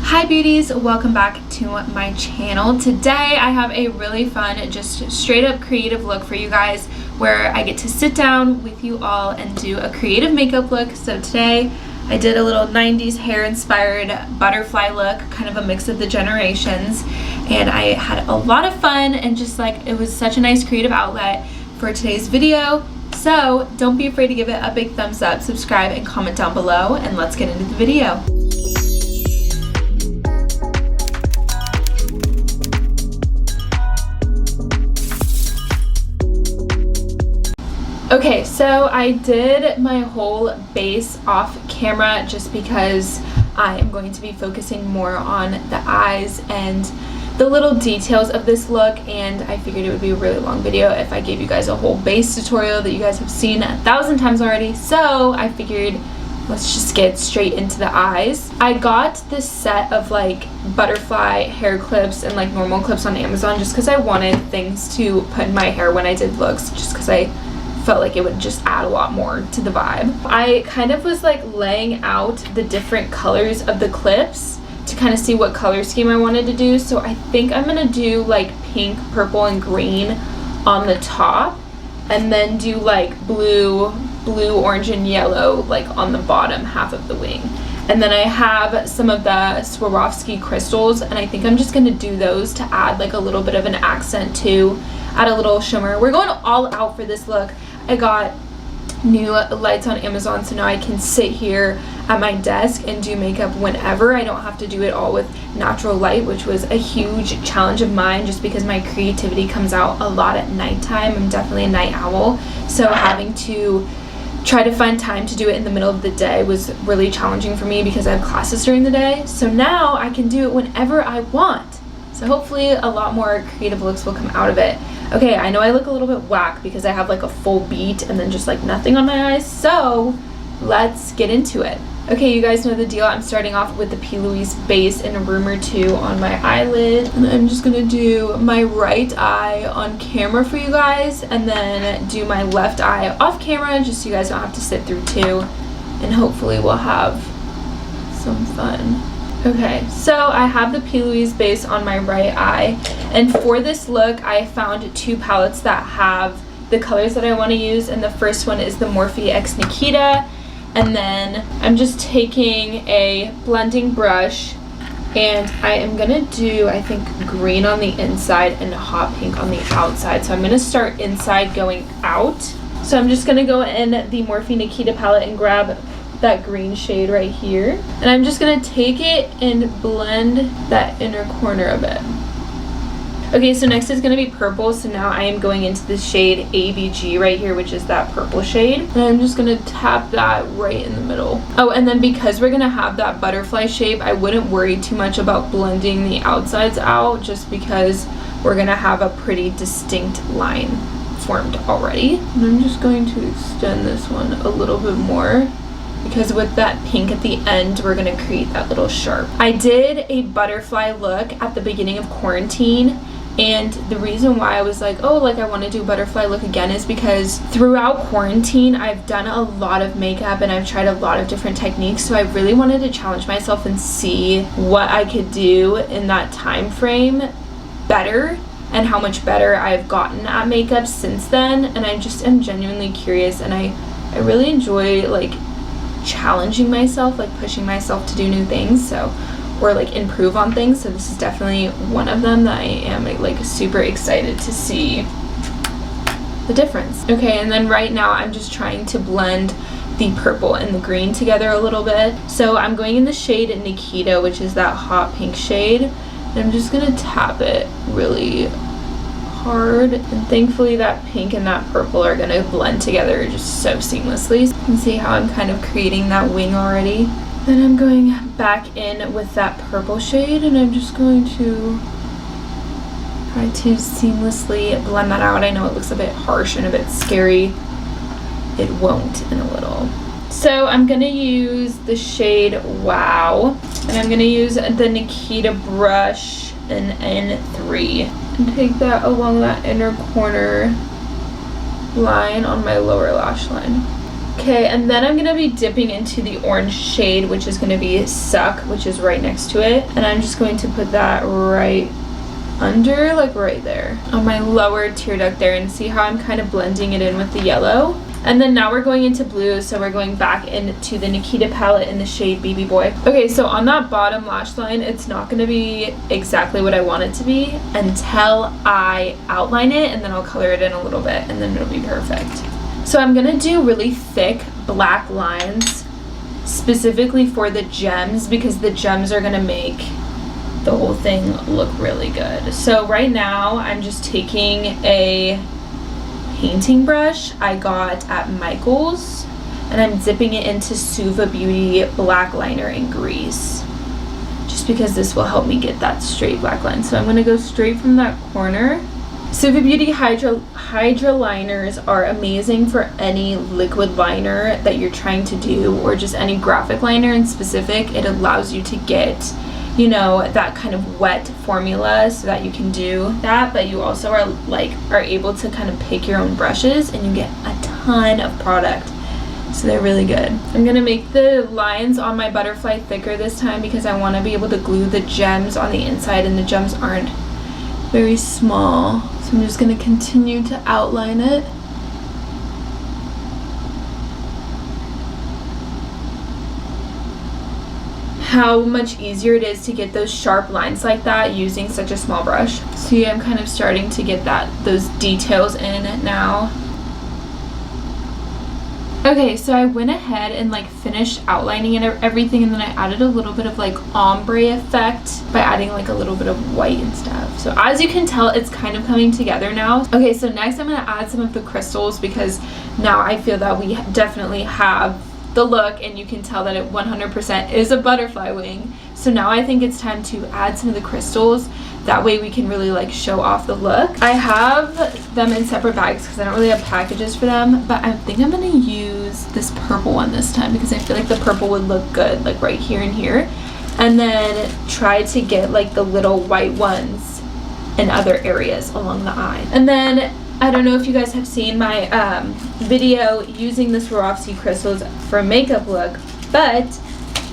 Hi beauties, welcome back to my channel. Today I have a really fun, just straight up creative look for you guys where I get to sit down with you all and do a creative makeup look. So today I did a little 90s hair inspired butterfly look, kind of a mix of the generations, and I had a lot of fun and just like it was such a nice creative outlet for today's video. So don't be afraid to give it a big thumbs up, subscribe, and comment down below, and let's get into the video. Okay, so I did my whole base off camera just because I am going to be focusing more on the eyes and the little details of this look, and I figured it would be a really long video if I gave you guys a whole base tutorial that you guys have seen 1,000 times already. So I figured let's just get straight into the eyes. I got this set of like butterfly hair clips and like normal clips on Amazon just because I wanted things to put in my hair when I did looks, just because I felt like it would just add a lot more to the vibe. I kind of was like laying out the different colors of the clips to kind of see what color scheme I wanted to do. So I think I'm gonna do like pink, purple, and green on the top, and then do like blue, orange, and yellow like on the bottom half of the wing. And then I have some of the Swarovski crystals, and I think I'm just gonna do those to add like a little bit of an accent too, add a little shimmer. We're going all out for this look. I got new lights on Amazon, so now I can sit here at my desk and do makeup whenever. I don't have to do it all with natural light, which was a huge challenge of mine just because my creativity comes out a lot at nighttime. I'm definitely a night owl, so having to try to find time to do it in the middle of the day was really challenging for me because I have classes during the day. So now I can do it whenever I want. So hopefully a lot more creative looks will come out of it. Okay, I know I look a little bit whack because I have like a full beat and then just like nothing on my eyes, so let's get into it. Okay, you guys know the deal. I'm starting off with the P. Louise base in Rumor 2 on my eyelid, and I'm just gonna do my right eye on camera for you guys, and then do my left eye off camera just so you guys don't have to sit through two, and hopefully we'll have some fun. Okay, so I have the P. Louise base on my right eye, and for this look I found two palettes that have the colors that I want to use, and the first one is the Morphe X Nikita, and then I'm just taking a blending brush and I am gonna do, I think, green on the inside and hot pink on the outside. So I'm gonna start inside going out. So I'm just gonna go in the Morphe Nikita palette and grab that green shade right here, and I'm just gonna take it and blend that inner corner a bit. Okay, so next is gonna be purple. So now I am going into the shade ABG right here, which is that purple shade, and I'm just gonna tap that right in the middle. Oh, and then because we're gonna have that butterfly shape, I wouldn't worry too much about blending the outsides out just because we're gonna have a pretty distinct line formed already. And I'm just going to extend this one a little bit more, because with that pink at the end, we're gonna create that little sharp. I did a butterfly look at the beginning of quarantine, and the reason why I was like, oh, like I wanna do butterfly look again is because throughout quarantine, I've done a lot of makeup and I've tried a lot of different techniques, so I really wanted to challenge myself and see what I could do in that time frame better, and how much better I've gotten at makeup since then. And I just am genuinely curious, and I really enjoy like challenging myself, like pushing myself to do new things, so, or like improve on things. So this is definitely one of them that I am like super excited to see the difference. Okay, and then right now I'm just trying to blend the purple and the green together a little bit. So I'm going in the shade Nikita, which is that hot pink shade, and I'm just gonna tap it really hard, and thankfully that pink and that purple are gonna blend together just so seamlessly. You can see how I'm kind of creating that wing already. Then I'm going back in with that purple shade, and I'm just going to try to seamlessly blend that out. I know it looks a bit harsh and a bit scary. It won't in a little. So I'm gonna use the shade Wow, and I'm gonna use the Nikita brush in N3 and take that along that inner corner line on my lower lash line. Okay, and then I'm gonna be dipping into the orange shade, which is gonna be Suck, which is right next to it. And I'm just going to put that right under, like right there on my lower tear duct there, and see how I'm kind of blending it in with the yellow. And then now we're going into blue, so we're going back into the Nikita palette in the shade Baby Boy. Okay, so on that bottom lash line, it's not going to be exactly what I want it to be until I outline it, and then I'll color it in a little bit, and then it'll be perfect. So I'm going to do really thick black lines specifically for the gems, because the gems are going to make the whole thing look really good. So right now I'm just taking a painting brush I got at Michael's, and I'm dipping it into Suva Beauty black liner in grease, just because this will help me get that straight black line. So I'm going to go straight from that corner. Suva Beauty Hydra liners are amazing for any liquid liner that you're trying to do, or just any graphic liner in specific. It allows you to get, you know, that kind of wet formula so that you can do that, but you also are able to kind of pick your own brushes, and you get a ton of product, so they're really good. I'm gonna make the lines on my butterfly thicker this time, because I want to be able to glue the gems on the inside, and the gems aren't very small, so I'm just gonna continue to outline it. How much easier it is to get those sharp lines like that using such a small brush. See, I'm kind of starting to get those details in now. Okay, so I went ahead and like finished outlining and everything, and then I added a little bit of like ombre effect by adding like a little bit of white and stuff. So as you can tell, it's kind of coming together now. Okay, so next I'm gonna add some of the crystals, because now I feel that we definitely have the look, and you can tell that it 100% is a butterfly wing. So now I think it's time to add some of the crystals. That way we can really like show off the look. I have them in separate bags because I don't really have packages for them, but I think I'm gonna use this purple one this time, because I feel like the purple would look good like right here and here, and then try to get like the little white ones in other areas along the eye. And then I don't know if you guys have seen my video using the Swarovski crystals for a makeup look, but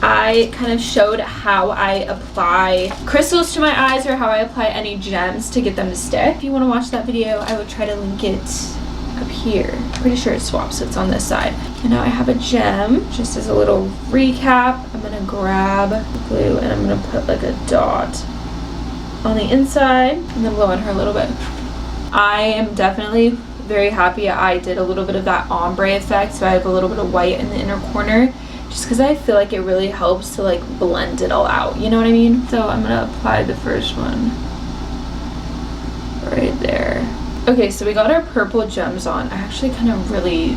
I kind of showed how I apply crystals to my eyes, or how I apply any gems to get them to stick. If you want to watch that video, I would try to link it up here. Pretty sure it swaps, so it's on this side. And now I have a gem. Just as a little recap, I'm going to grab the glue, and I'm going to put like a dot on the inside, and then blow on her a little bit. I am definitely very happy I did a little bit of that ombre effect, so I have a little bit of white in the inner corner, just because I feel like it really helps to like blend it all out, you know what I mean? So I'm gonna apply the first one right there. Okay, so we got our purple gems on. I actually kind of really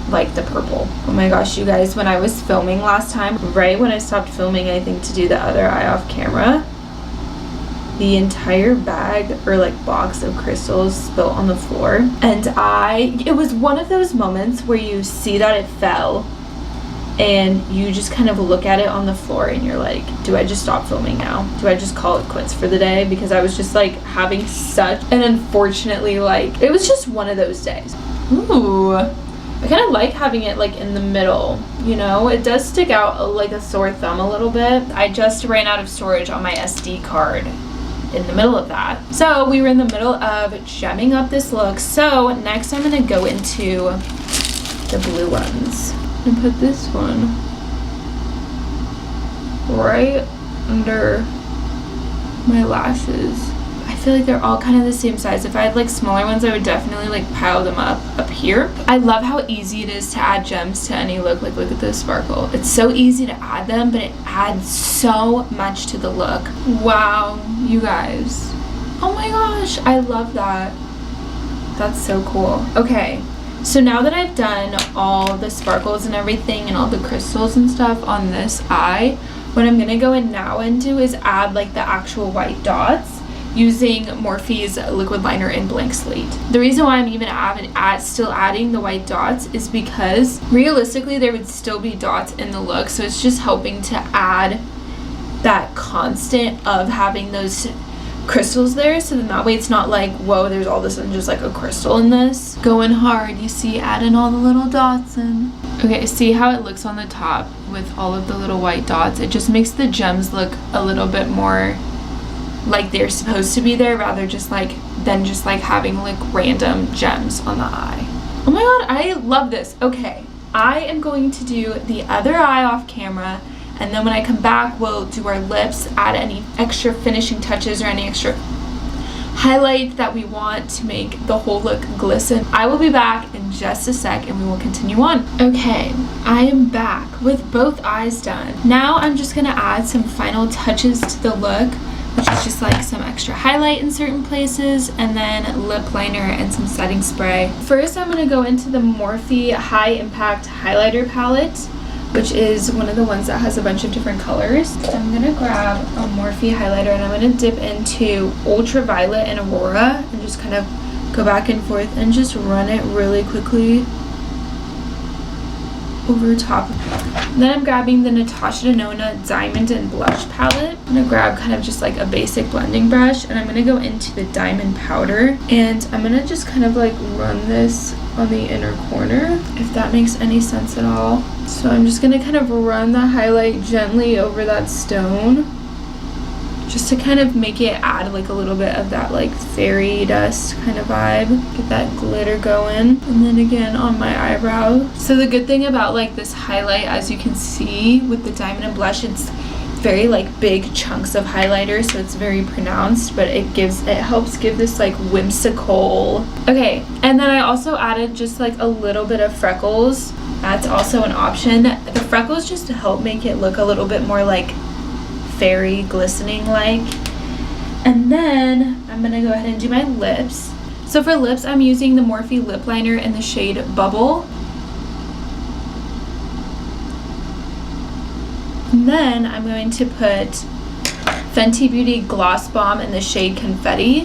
like the purple. Oh my gosh, you guys, when I was filming last time, right when I stopped filming, I think to do the other eye off camera, the entire bag or like box of crystals spilled on the floor, and it was one of those moments where you see that it fell, and you just kind of look at it on the floor, and you're like, do I just stop filming now? Do I just call it quits for the day? Because I was just like having such an unfortunately, like, it was just one of those days. Ooh, I kind of like having it like in the middle, you know? It does stick out like a sore thumb a little bit. I just ran out of storage on my SD card in the middle of that. So we were in the middle of gemming up this look. So next I'm gonna go into the blue ones and put this one right under my lashes. I feel like they're all kind of the same size. If I had like smaller ones, I would definitely like pile them up here. I love how easy it is to add gems to any look. Like, look at this sparkle. It's so easy to add them, but it adds so much to the look. Wow, you guys. Oh my gosh, I love that. That's so cool. Okay, so now that I've done all the sparkles and everything and all the crystals and stuff on this eye, what I'm gonna go in now and do is add like the actual white dots using Morphe's liquid liner in Blank Slate. The reason why I'm even still adding the white dots is because realistically there would still be dots in the look, so it's just helping to add that constant of having those crystals there, so then that way it's not like, whoa, there's all this and just like a crystal in this. Going hard, you see, adding all the little dots in. Okay, see how it looks on the top with all of the little white dots? It just makes the gems look a little bit more like they're supposed to be there, rather than just like having like random gems on the eye. Oh my god, I love this. Okay, I am going to do the other eye off camera, and then when I come back, we'll do our lips, add any extra finishing touches or any extra highlight that we want to make the whole look glisten. I will be back in just a sec and we will continue on. Okay, I am back with both eyes done. Now I'm just gonna add some final touches to the look, which is just like some extra highlight in certain places and then lip liner and some setting spray. First, I'm gonna go into the Morphe High Impact Highlighter Palette, which is one of the ones that has a bunch of different colors. So I'm gonna grab a Morphe highlighter and I'm gonna dip into Ultraviolet and Aurora and just kind of go back and forth and just run it really quickly over top. Then I'm grabbing the Natasha Denona Diamond and Blush palette. I'm gonna grab kind of just like a basic blending brush and I'm gonna go into the Diamond Powder and I'm gonna just kind of like run this on the inner corner, if that makes any sense at all. So I'm just gonna kind of run the highlight gently over that stone just to kind of make it add like a little bit of that like fairy dust kind of vibe, get that glitter going. And then again on my eyebrow. So the good thing about like this highlight, as you can see with the Diamond and Blush, it's very like big chunks of highlighter, so it's very pronounced, but it helps give this like whimsical. Okay, and then I also added just like a little bit of freckles. That's also an option. The freckles just to help make it look a little bit more like fairy glistening like. And then I'm gonna go ahead and do my lips. So for lips, I'm using the Morphe lip liner in the shade Bubble. And then I'm going to put Fenty Beauty Gloss Bomb in the shade Confetti,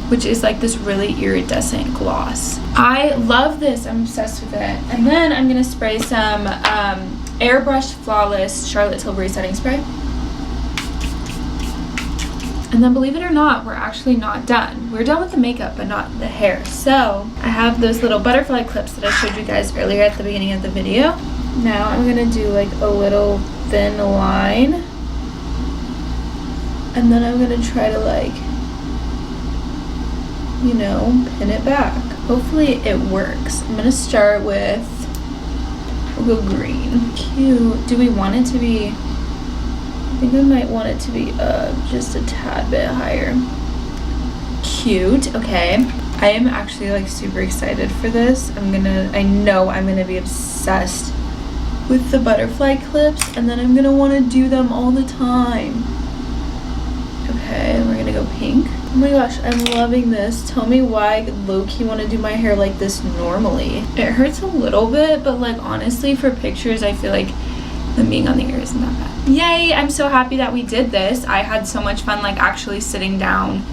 which is like this really iridescent gloss. I love this, I'm obsessed with it. And then I'm gonna spray some Airbrush Flawless Charlotte Tilbury setting spray. And then believe it or not, we're actually not done. We're done with the makeup, but not the hair. So I have those little butterfly clips that I showed you guys earlier at the beginning of the video. Now I'm gonna do like a little thin line. And then I'm gonna try to like, you know, pin it back. Hopefully it works. I'm gonna start with, we'll go green. Cute. Do we want it to be, I think I might want it to be just a tad bit higher. Cute. Okay. I am actually like super excited for this. I know I'm gonna be obsessed with the butterfly clips, and then I'm gonna want to do them all the time. Okay, we're gonna go pink. Oh my gosh, I'm loving this. Tell me why I low-key want to do my hair like this normally. It hurts a little bit, but like honestly for pictures I feel like the being on the ear isn't that bad. Yay, I'm so happy that we did this. I had so much fun like actually sitting down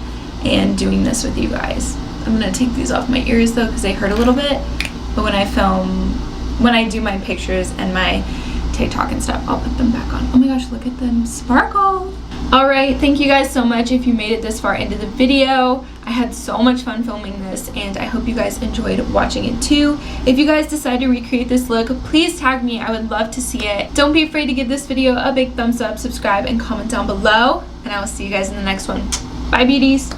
and doing this with you guys. I'm gonna take these off my ears though because they hurt a little bit, but when I do my pictures and my TikTok and stuff, I'll put them back on. Oh my gosh, look at them sparkle. All right, thank you guys so much if you made it this far into the video. I had so much fun filming this and I hope you guys enjoyed watching it too. If you guys decide to recreate this look, please tag me. I would love to see it. Don't be afraid to give this video a big thumbs up, subscribe, and comment down below. And I will see you guys in the next one. Bye, beauties.